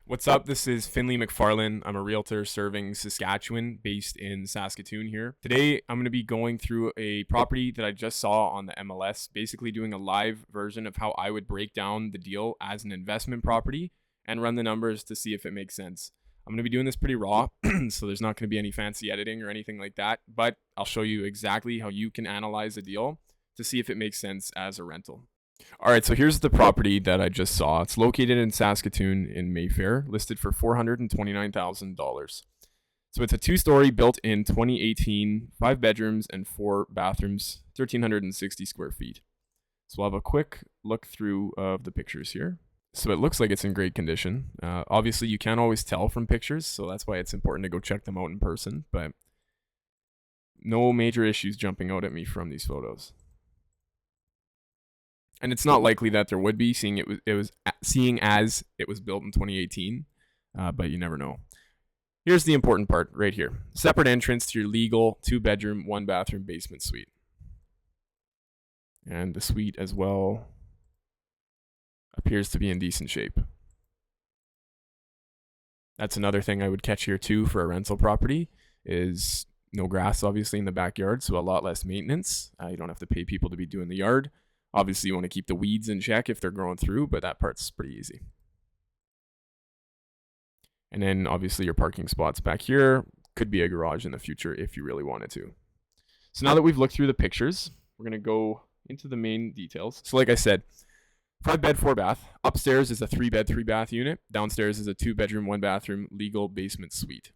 What's up? This is Fin Macfarlane. I'm a realtor serving Saskatchewan, based in Saskatoon here. Today, I'm going to be going through a property that I just saw on the MLS, basically doing a live version of how I would break down the deal as an investment property and run the numbers to see if it makes sense. I'm going to be doing this pretty raw, so there's not going to be any fancy editing or anything like that, but I'll show you exactly how you can analyze a deal to see if it makes sense as a rental. All right, so here's the property that I just saw. It's located in Saskatoon in Mayfair, listed for $429,000. So it's a two-story built in 2018, 5 bedrooms and 4 bathrooms, 1,360 square feet. So we'll have a quick look through of the pictures here. So it looks like it's in great condition. Obviously, you can't always tell from pictures, so that's why it's important to go check them out in person, but no major issues jumping out at me from these photos. And it's not likely that there would be, seeing as it was built in 2018, but you never know. Here's the important part right here: separate entrance to your legal 2-bedroom, 1-bathroom basement suite, and the suite as well appears to be in decent shape. That's another thing I would catch here too for a rental property is no grass obviously in the backyard, so a lot less maintenance. You don't have to pay people to be doing the yard. Obviously, you want to keep the weeds in check if they're growing through, but that part's pretty easy. And then obviously your parking spots back here could be a garage in the future if you really wanted to. So now that we've looked through the pictures, we're going to go into the main details. So like I said, 5-bed, 4-bath. Upstairs is a 3-bed, 3-bath unit. Downstairs is a 2-bedroom, 1-bathroom legal basement suite.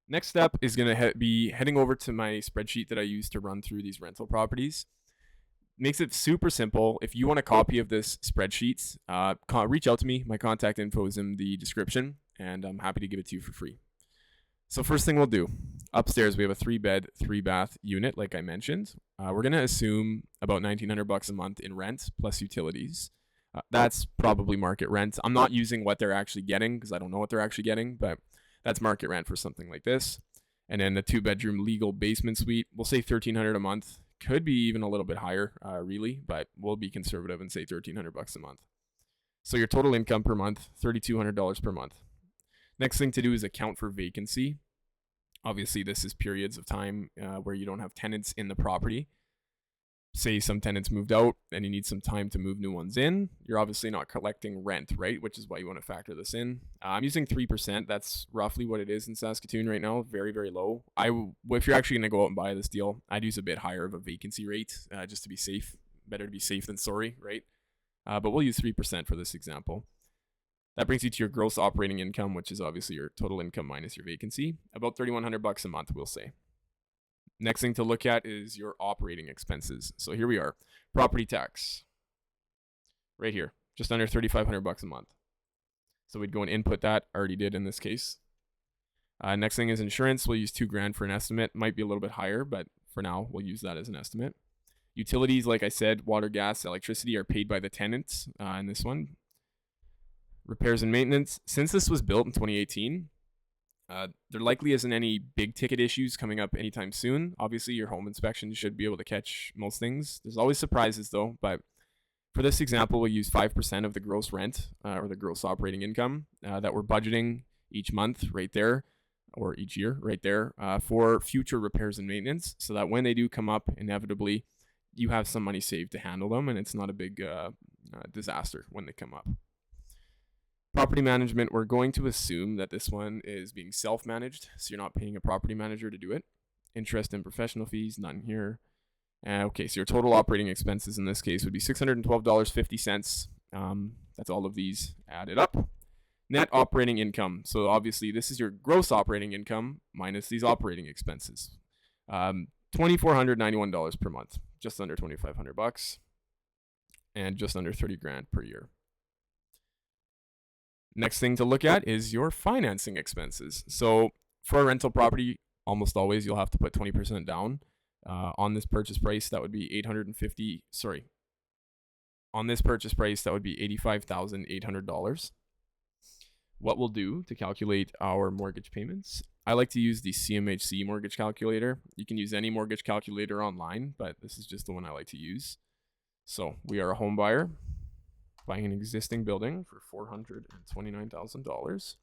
Next step is going to be heading over to my spreadsheet that I use to run through these rental properties. Makes it super simple. If you want a copy of this spreadsheet, reach out to me. My contact info is in the description, and I'm happy to give it to you for free. So first thing we'll do, upstairs we have a 3-bed, 3-bath unit, like I mentioned. We're going to assume about $1,900 a month in rent plus utilities. That's probably market rent. I'm not using what they're actually getting because I don't know what they're actually getting, but that's market rent for something like this. And then the 2-bedroom legal basement suite, we'll say $1,300 a month. Could be even a little bit higher, really, but we'll be conservative and say $1,300 a month. So your total income per month, $3,200 per month. Next thing to do is account for vacancy. Obviously, this is periods of time where you don't have tenants in the property. Say some tenants moved out and you need some time to move new ones in. You're obviously not collecting rent, right? Which is why you want to factor this in. I'm using 3%. That's roughly what it is in Saskatoon right now. Very, very low. If you're actually going to go out and buy this deal, I'd use a bit higher of a vacancy rate just to be safe. Better to be safe than sorry, right? But we'll use 3% for this example. That brings you to your gross operating income, which is obviously your total income minus your vacancy. About $3,100 a month, we'll say. Next thing to look at is your operating expenses. So here we are. Property tax. Right here. Just under $3,500 a month. So we'd go and input that. Already did in this case. Next thing is insurance. We'll use $2,000 for an estimate. Might be a little bit higher, but for now, we'll use that as an estimate. Utilities, like I said, water, gas, electricity are paid by the tenants in this one. Repairs and maintenance. Since this was built in 2018, there likely isn't any big ticket issues coming up anytime soon. Obviously, your home inspection should be able to catch most things. There's always surprises though, but for this example, we'll use 5% of the gross rent or the gross operating income that we're budgeting each month right there, or each year right there for future repairs and maintenance, so that when they do come up, inevitably, you have some money saved to handle them and it's not a big disaster when they come up. Property management, we're going to assume that this one is being self-managed, so you're not paying a property manager to do it. Interest and professional fees, none here. Okay, so your total operating expenses in this case would be $612.50. That's all of these added up. Net operating income. So obviously this is your gross operating income minus these operating expenses. $2,491 per month, just under $2,500, and just under $30,000 per year. Next thing to look at is your financing expenses. So for a rental property, almost always you'll have to put 20% down. On this purchase price, that would be $85,800. What we'll do to calculate our mortgage payments, I like to use the CMHC mortgage calculator. You can use any mortgage calculator online, but this is just the one I like to use. So we are a home buyer. buying an existing building for $429,000.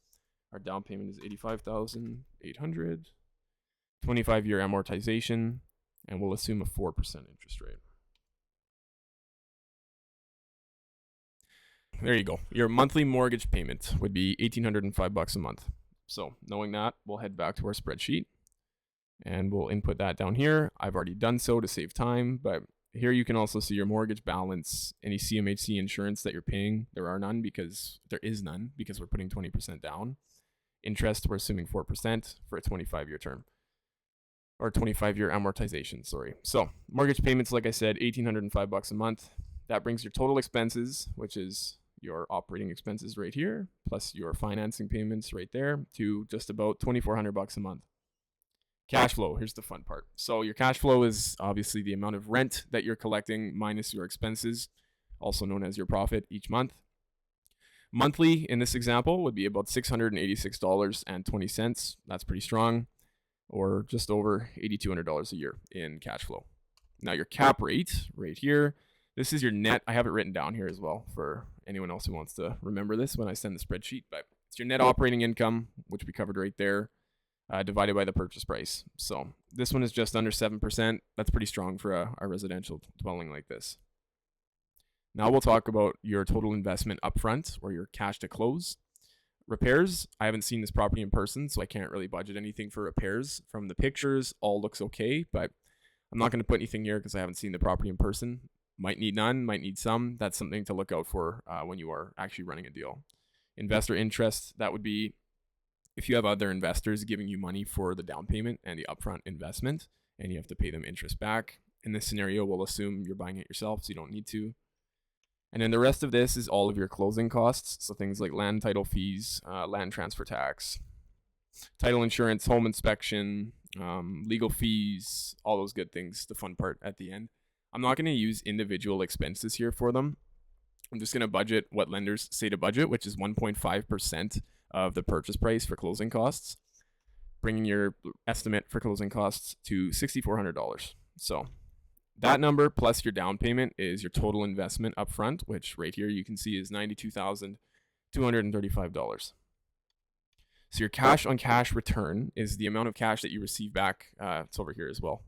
Our down payment is $85,800. 25-year amortization, and we'll assume a 4% interest rate. There you go. Your monthly mortgage payment would be $1,805 a month. So knowing that, we'll head back to our spreadsheet and we'll input that down here. I've already done so to save time, but here you can also see your mortgage balance, any CMHC insurance that you're paying. There is none because we're putting 20% down. Interest, we're assuming 4% for a 25-year term. Or 25-year amortization, sorry. So mortgage payments, like I said, $1,805 a month. That brings your total expenses, which is your operating expenses right here, plus your financing payments right there, to just about $2,400 a month. Cash flow, here's the fun part. So your cash flow is obviously the amount of rent that you're collecting minus your expenses, also known as your profit each month. Monthly, in this example, would be about $686.20. That's pretty strong, or just over $8,200 a year in cash flow. Now your cap rate right here, this is your net. I have it written down here as well for anyone else who wants to remember this when I send the spreadsheet, but it's your net operating income, which we covered right there, divided by the purchase price. So this one is just under 7%. That's pretty strong for a residential dwelling like this. Now we'll talk about your total investment upfront, or your cash to close. Repairs, I haven't seen this property in person, so I can't really budget anything for repairs. From the pictures, all looks okay, but I'm not going to put anything here because I haven't seen the property in person. Might need none, might need some. That's something to look out for when you are actually running a deal. Investor interest, that would be if you have other investors giving you money for the down payment and the upfront investment, and you have to pay them interest back. In this scenario, we'll assume you're buying it yourself, so you don't need to. And then the rest of this is all of your closing costs. So things like land title fees, land transfer tax, title insurance, home inspection, legal fees, all those good things, the fun part at the end. I'm not going to use individual expenses here for them. I'm just going to budget what lenders say to budget, which is 1.5% of the purchase price for closing costs, bringing your estimate for closing costs to $6,400. So that number plus your down payment is your total investment upfront, which right here you can see is $92,235. So your cash on cash return is the amount of cash that you receive back. It's over here as well,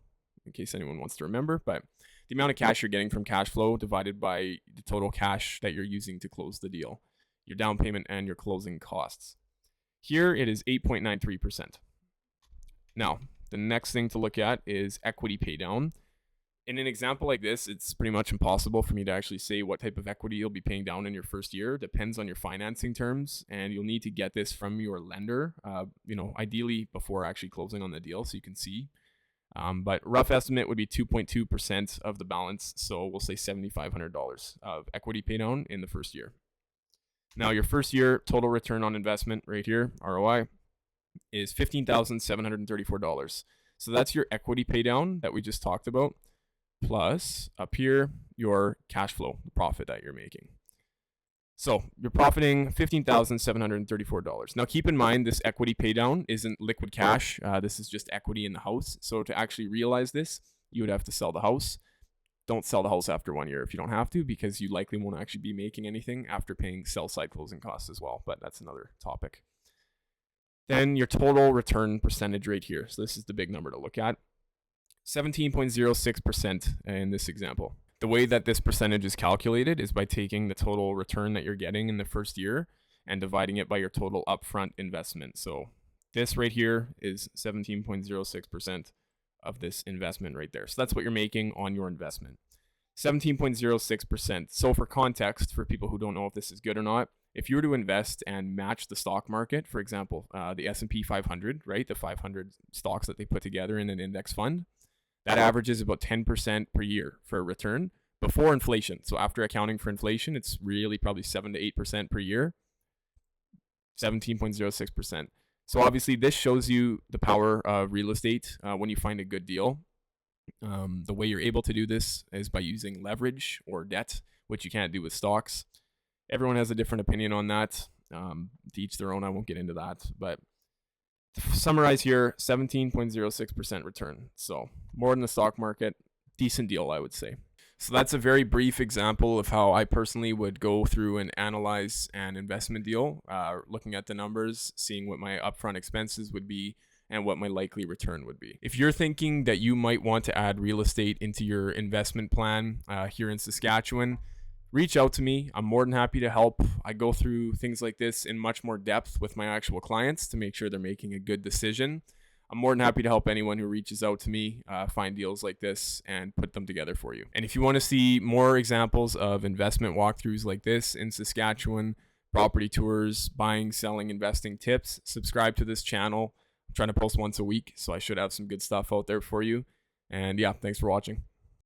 in case anyone wants to remember, but the amount of cash you're getting from cash flow divided by the total cash that you're using to close the deal, your down payment and your closing costs. Here it is 8.93%. Now, the next thing to look at is equity pay down. In an example like this, it's pretty much impossible for me to actually say what type of equity you'll be paying down in your first year. It depends on your financing terms, and you'll need to get this from your lender, ideally before actually closing on the deal so you can see. But rough estimate would be 2.2% of the balance, so we'll say $7,500 of equity pay down in the first year. Now, your first year total return on investment right here, ROI, is $15,734. So that's your equity pay down that we just talked about, plus up here your cash flow, the profit that you're making. So you're profiting $15,734. Now keep in mind this equity pay down isn't liquid cash. This is just equity in the house. So to actually realize this, you would have to sell the house. Don't sell the house after 1 year if you don't have to, because you likely won't actually be making anything after paying sell side closing costs as well. But that's another topic. Then your total return percentage right here. So this is the big number to look at. 17.06% in this example. The way that this percentage is calculated is by taking the total return that you're getting in the first year and dividing it by your total upfront investment. So this right here is 17.06% of this investment right there. So that's what you're making on your investment. 17.06%. So for context, for people who don't know if this is good or not, if you were to invest and match the stock market, for example, the S&P 500, right, the 500 stocks that they put together in an index fund, that averages about 10% per year for a return before inflation. So after accounting for inflation, it's really probably 7 to 8% per year, 17.06%. So obviously this shows you the power of real estate when you find a good deal. The way you're able to do this is by using leverage or debt, which you can't do with stocks. Everyone has a different opinion on that. To each their own. I won't get into that. But to summarize here, 17.06% return. So more than the stock market. Decent deal, I would say. So that's a very brief example of how I personally would go through and analyze an investment deal, looking at the numbers, seeing what my upfront expenses would be, and what my likely return would be. If you're thinking that you might want to add real estate into your investment plan here in Saskatchewan, reach out to me. I'm more than happy to help. I go through things like this in much more depth with my actual clients to make sure they're making a good decision. I'm more than happy to help anyone who reaches out to me find deals like this and put them together for you. And if you want to see more examples of investment walkthroughs like this in Saskatchewan, property tours, buying, selling, investing tips, subscribe to this channel. I'm trying to post once a week, so I should have some good stuff out there for you. And yeah, thanks for watching.